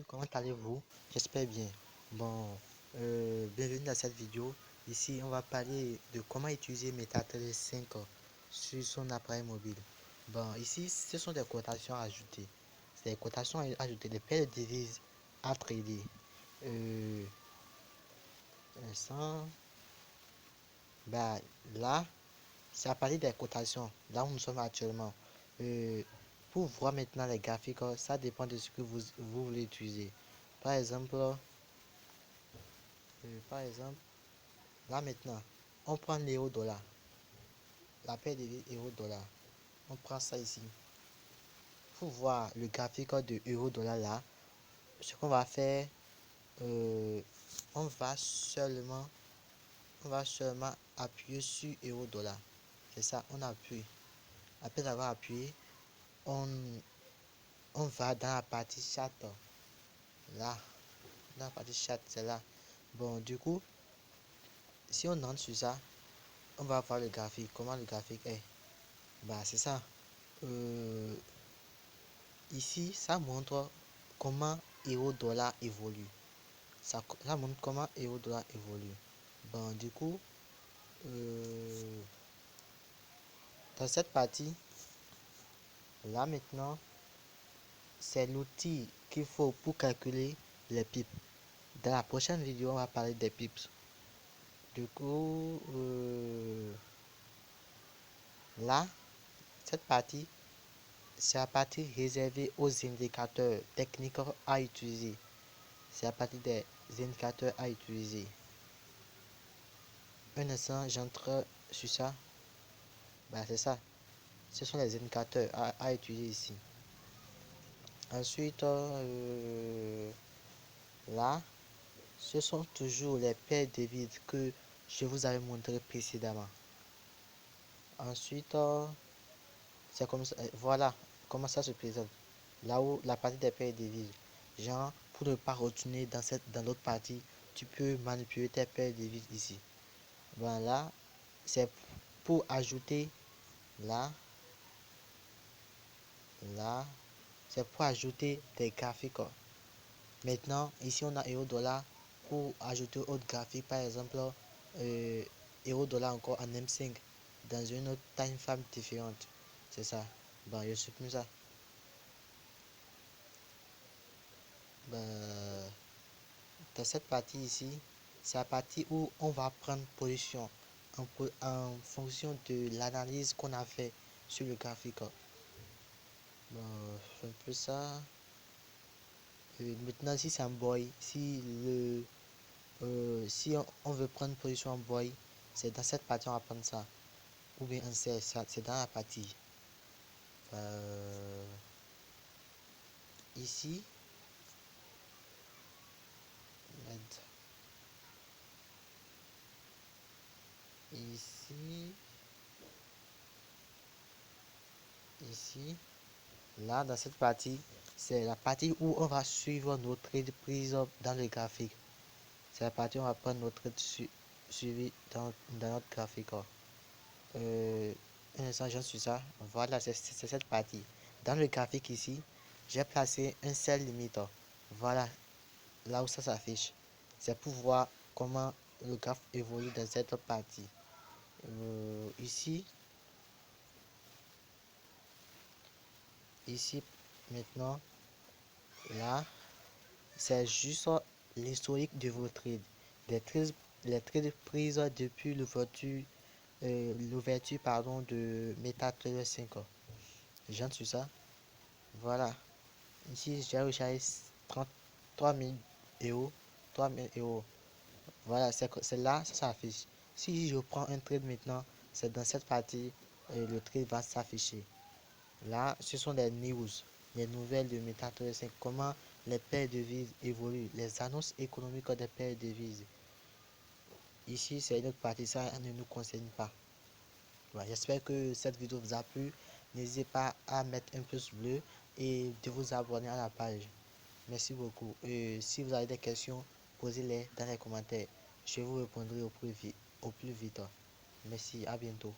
comment allez-vous? J'espère bien. Bon, bienvenue dans cette vidéo. Ici, on va parler de comment utiliser MetaTrader 5 sur son appareil mobile. Bon, ici, ce sont des cotations ajoutées. C'est des cotations ajoutées, des paires de devises à trader. Instant, bah, là, c'est à partir des cotations. Là où nous sommes actuellement. Pour voir maintenant les graphiques, ça dépend de ce que vous voulez utiliser. Par exemple, là maintenant, on prend l'euro-dollar, la paire de euro-dollar. On prend ça ici. Pour voir le graphique de euro-dollar là, ce qu'on va faire, on va seulement appuyer sur euro-dollar. C'est ça, on appuie. Après avoir appuyé, on va dans la partie chat. Là, dans la partie chat, c'est là. Bon, du coup, si on entre sur ça, on va voir le graphique. Comment le graphique est. Bah, c'est ça. Ici, ça montre comment euro-dollar évolue. Ça montre comment euro-dollar évolue. Bon, du coup, dans cette partie, là maintenant, c'est l'outil qu'il faut pour calculer les pips. Dans la prochaine vidéo, on va parler des pips. Du coup, là, cette partie, c'est la partie réservée aux indicateurs techniques à utiliser. C'est la partie des indicateurs à utiliser. Un instant, j'entre sur ça. Bah, c'est ça. Ce sont les indicateurs à utiliser ici. Ensuite, là, ce sont toujours les paires de vides que je vous avais montré précédemment. Ensuite, c'est comme ça. Voilà comment ça se présente. Là où la partie des paires de vides. Genre, pour ne pas retourner dans l'autre partie, tu peux manipuler tes paires de vides ici. Voilà, c'est pour ajouter là, c'est pour ajouter des graphiques. Maintenant, ici on a euro-dollar. Pour ajouter autre graphique, par exemple, euro-dollar encore en M5 dans une autre time frame différente. C'est ça. Bon, je supprime ça. Ben, dans cette partie ici, c'est la partie où on va prendre position en fonction de l'analyse qu'on a fait sur le graphique. Bon, un peu ça. Maintenant, si c'est un boy, si on veut prendre position en boy, c'est dans cette partie on va prendre ça. Ou bien c'est dans la partie. Ici, ici, là dans cette partie, c'est la partie où on va suivre nos trades prises dans le graphique. C'est la partie où on va prendre notre trade suivi dans notre graphique. Un instant, j'en suis ça. Voilà, c'est cette partie. Dans le graphique ici, j'ai placé un sell limite. Voilà, là où ça s'affiche. C'est pour voir comment le graphe évolue dans cette partie. Ici maintenant, là, c'est juste l'historique de vos trades. Les trades prises depuis l'ouverture de MetaTrader 5. J'entre sur ça. Voilà. Ici, j'ai rechargé 33 000 euros. 3 000 euros. Voilà, c'est là, ça s'affiche. Si je prends un trade maintenant, c'est dans cette partie, le trade va s'afficher. Là, ce sont les news, les nouvelles de MetaTrader 5, comment les paires de devises évoluent, les annonces économiques des paires de devises. Ici, c'est une autre partie, ça ne nous concerne pas. Voilà, j'espère que cette vidéo vous a plu. N'hésitez pas à mettre un pouce bleu et de vous abonner à la page. Merci beaucoup. Et si vous avez des questions, posez-les dans les commentaires. Je vous répondrai au plus vite. Merci, à bientôt.